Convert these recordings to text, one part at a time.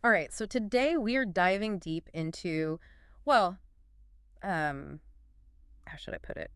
All right, so today we are diving deep into, well, how should I put it?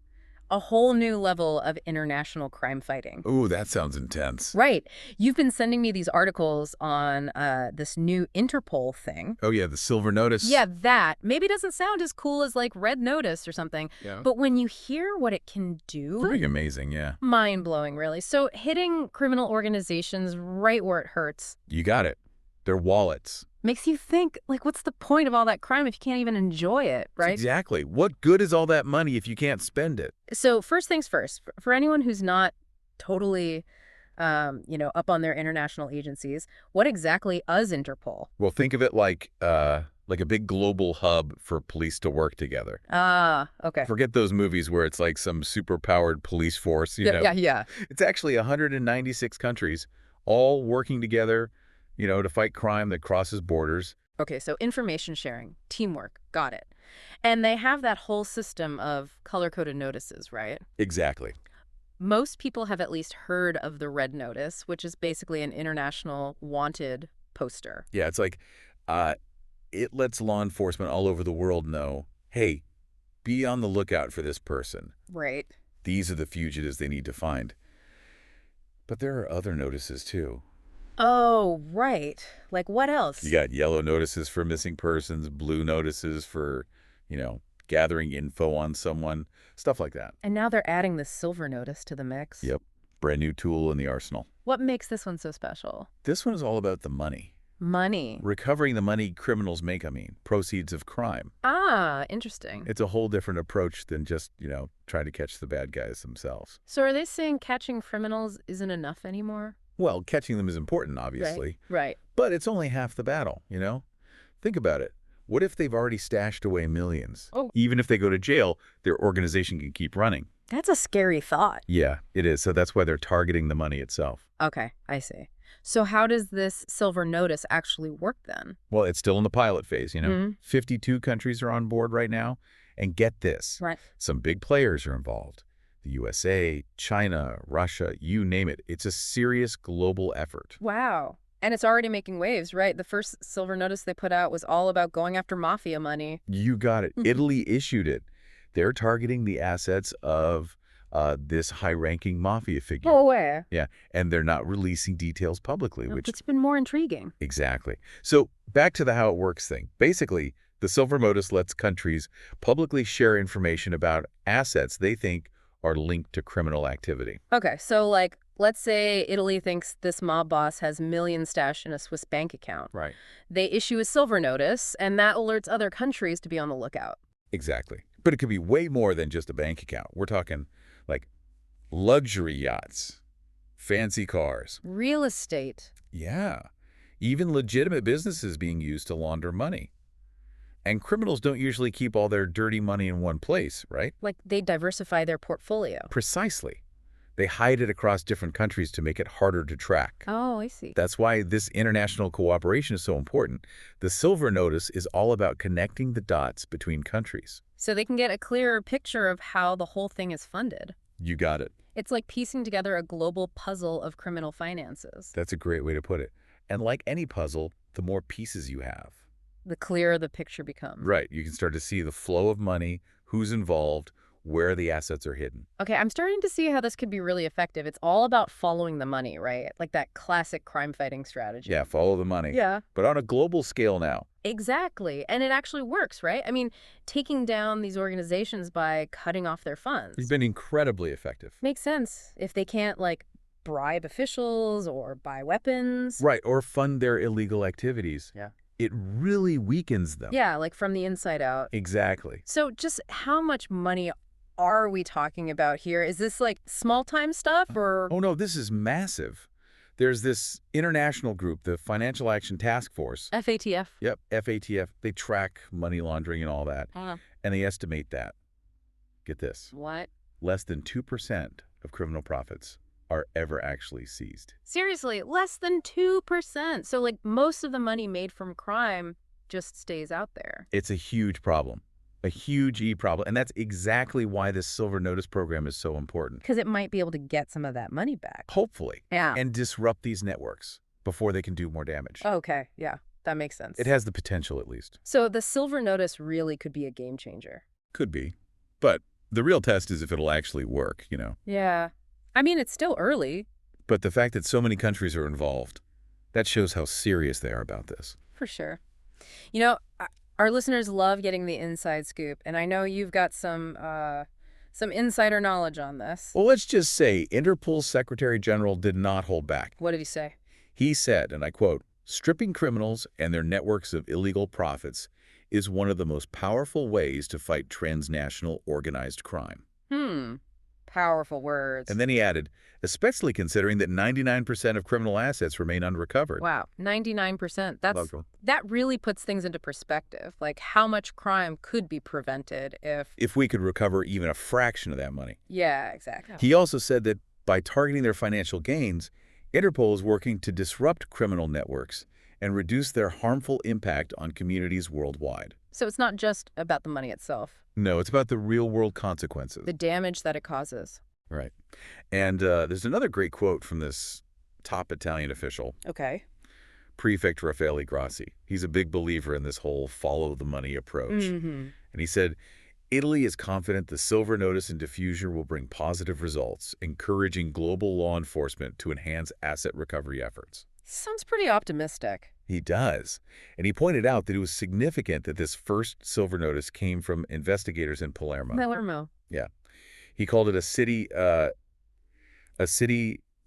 A whole new level of international crime fighting. Ooh, that sounds intense. Right. You've been sending me these articles on this new Interpol thing. Oh, yeah, the silver notice. Yeah, that maybe doesn't sound as cool as like Red Notice or something, Yeah. but when you hear what it can do, Pretty amazing, yeah. mind-blowing, really. So hitting criminal organizations right where it hurts You got it. Their wallets. makes you think, like, what's the point of all that crime if you can't even enjoy it, right? Exactly. What good is all that money if you can't spend it? So first things first, for anyone who's not totally, up on their international agencies, what exactly is Interpol? Well, think of it like a big global hub for police to work together. Ah, okay. Forget those movies where it's like some super-powered police force, you Yeah, know. yeah, yeah. It's actually 196 countries all working together, to fight crime that crosses borders. Okay, so information sharing, teamwork, got it. And they have that whole system of color-coded notices, right? Exactly. Most people have at least heard of the Red Notice, which is basically an international wanted poster. Yeah, it's like uh, it lets law enforcement all over the world know, hey, be on the lookout for this person. Right. These are the fugitives they need to find. But there are other notices, too. Oh, right. Like what else? You got yellow notices for missing persons, blue notices for, gathering info on someone, stuff like that. And now they're adding the silver notice to the mix. Yep. Brand new tool in the arsenal. What makes this one so special? This one is all about the money. Money. Recovering the money criminals make, proceeds of crime. Ah, interesting. It's a whole different approach than just, trying to catch the bad guys themselves. So are they saying catching criminals isn't enough anymore? Well, catching them is important, obviously, Right. but it's only half the battle. Think about it. What if they've already stashed away millions? Oh. Even if they go to jail, their organization can keep running. That's a scary thought. Yeah, it is. So that's why they're targeting the money itself. Okay, I see. So how does this silver notice actually work then? Well, it's still in the pilot phase, Mhm. 52 countries are on board right now. And get this, Right. some big players are involved. The USA, China, Russia, you name it. It's a serious global effort. Wow. And it's already making waves, right? The first silver notice they put out was all about going after mafia money. You got it. Mhm. Italy issued it. They're targeting the assets of this high-ranking mafia figure. Oh, where? Yeah, and they're not releasing details publicly, which... It's been more intriguing. Exactly. So back to the how it works thing. Basically, the silver notice lets countries publicly share information about assets they think are linked to criminal activity. Okay, so like, let's say Italy thinks this mob boss has millions stashed in a Swiss bank account. Right. They issue a silver notice, and that alerts other countries to be on the lookout. Exactly. But it could be way more than just a bank account. We're talking like luxury yachts, fancy cars. Real estate. Yeah. Even legitimate businesses being used to launder money. And criminals don't usually keep all their dirty money in one place, right? Like they diversify their portfolio. Precisely. They hide it across different countries to make it harder to track. Oh, I see. That's why this international cooperation is so important. The Silver Notice is all about connecting the dots between countries. So they can get a clearer picture of how the whole thing is funded. You got it. It's like piecing together a global puzzle of criminal finances. That's a great way to put it. And like any puzzle, the more pieces you have. The clearer the picture becomes. Right. You can start to see the flow of money, who's involved, where the assets are hidden. Okay, I'm starting to see how this could be really effective. It's all about following the money, right? Like that classic crime-fighting strategy. Yeah, follow the money. Yeah. But on a global scale now. Exactly. And it actually works, right? I mean, taking down these organizations by cutting off their funds. It's been incredibly effective. Makes sense. If they can't, like, bribe officials or buy weapons. Right, or fund their illegal activities. Yeah. It really weakens them. Yeah, like from the inside out. Exactly. So just how much money are we talking about here? Is this like small-time stuff or? Oh, no, this is massive. There's this international group, the Financial Action Task Force. FATF. Yep, FATF. They track money laundering and all that. And they estimate that, get this, What? less than 2% of criminal profits are ever actually seized. Seriously, less than 2%. So like most of the money made from crime just stays out there. It's a huge problem, a huge problem. And that's exactly why this Silver Notice program is so important. Because it might be able to get some of that money back. Hopefully. Yeah. And disrupt these networks before they can do more damage. Okay, yeah. That makes sense. It has the potential, at least. So the silver notice really could be a game changer. Could be. But the real test is if it'll actually work, Yeah. I mean, it's still early. But the fact that so many countries are involved, that shows how serious they are about this. For sure. You know, our listeners love getting the inside scoop, and I know you've got some insider knowledge on this. Well, let's just say Interpol's Secretary General did not hold back. What did he say? He said, and I quote, "Stripping criminals and their networks of illegal profits is one of the most powerful ways to fight transnational organized crime." Powerful words. And then he added, especially considering that 99% of criminal assets remain unrecovered. Wow, 99%. That really puts things into perspective. Like how much crime could be prevented if we could recover even a fraction of that money. Yeah, exactly. He also said that by targeting their financial gains, Interpol is working to disrupt criminal networks and reduce their harmful impact on communities worldwide. So it's not just about the money itself. No, it's about the real-world consequences. The damage that it causes. Right. And there's another great quote from this top Italian official. Okay. Prefect Raffaele Grassi. He's a big believer in this whole follow-the-money approach. And he said, Italy is confident the silver notice and diffusion will bring positive results, encouraging global law enforcement to enhance asset recovery efforts. Sounds pretty optimistic. He does. And he pointed out that it was significant that this first silver notice came from investigators in Palermo. Palermo. Yeah. He called it a city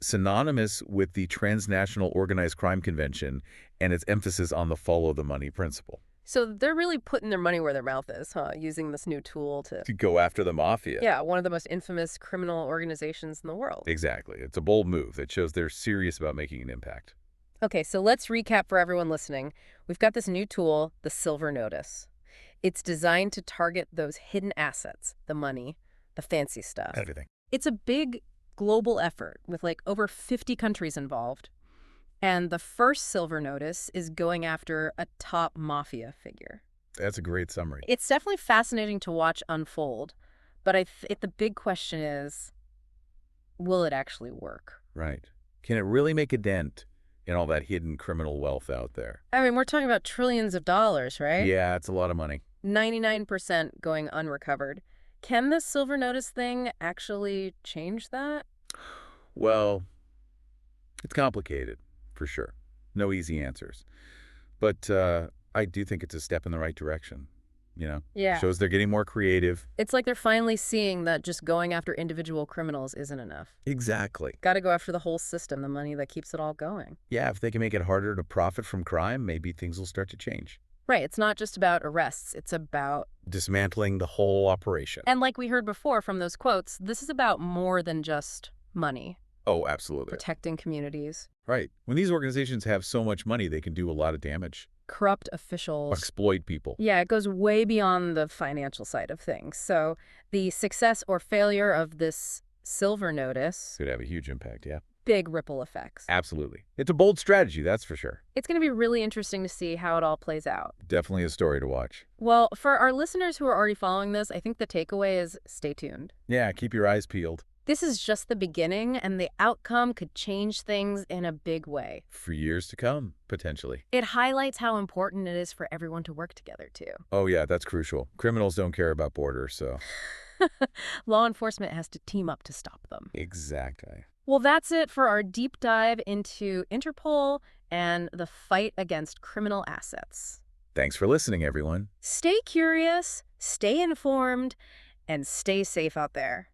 synonymous with the Transnational Organized Crime Convention and its emphasis on the follow-the-money principle. So they're really putting their money where their mouth is, huh? Using this new tool to go after the mafia. Yeah, one of the most infamous criminal organizations in the world. Exactly. It's a bold move that shows they're serious about making an impact. Okay, so let's recap for everyone listening. We've got this new tool, the Silver Notice. It's designed to target those hidden assets, the money, the fancy stuff. Everything. It's a big global effort with like over 50 countries involved. And the first Silver Notice is going after a top mafia figure. That's a great summary. It's definitely fascinating to watch unfold, but the big question is, will it actually work? Right. Can it really make a dent in all that hidden criminal wealth out there? I mean, we're talking about trillions of dollars, right? Yeah, it's a lot of money. 99% going unrecovered. Can this Silver Notice thing actually change that? Well, it's complicated, for sure. No easy answers. But I do think it's a step in the right direction. Yeah. Shows they're getting more creative. It's like they're finally seeing that just going after individual criminals isn't enough. Exactly. Got to go after the whole system, the money that keeps it all going. Yeah, if they can make it harder to profit from crime, maybe things will start to change. Right. It's not just about arrests. It's about dismantling the whole operation. And like we heard before from those quotes, this is about more than just money. Oh, absolutely. Protecting communities. Right. When these organizations have so much money, they can do a lot of damage. Corrupt officials. Exploit people. Yeah, it goes way beyond the financial side of things. So the success or failure of this Silver Notice could have a huge impact, yeah. Big ripple effects. Absolutely. It's a bold strategy, that's for sure. It's going to be really interesting to see how it all plays out. Definitely a story to watch. Well, for our listeners who are already following this, I think the takeaway is stay tuned. Yeah, keep your eyes peeled. This is just the beginning, and the outcome could change things in a big way. For years to come, potentially. It highlights how important it is for everyone to work together, too. Oh, yeah, that's crucial. Criminals don't care about borders, so... Law enforcement has to team up to stop them. Exactly. Well, that's it for our deep dive into Interpol and the fight against criminal assets. Thanks for listening, everyone. Stay curious, stay informed, and stay safe out there.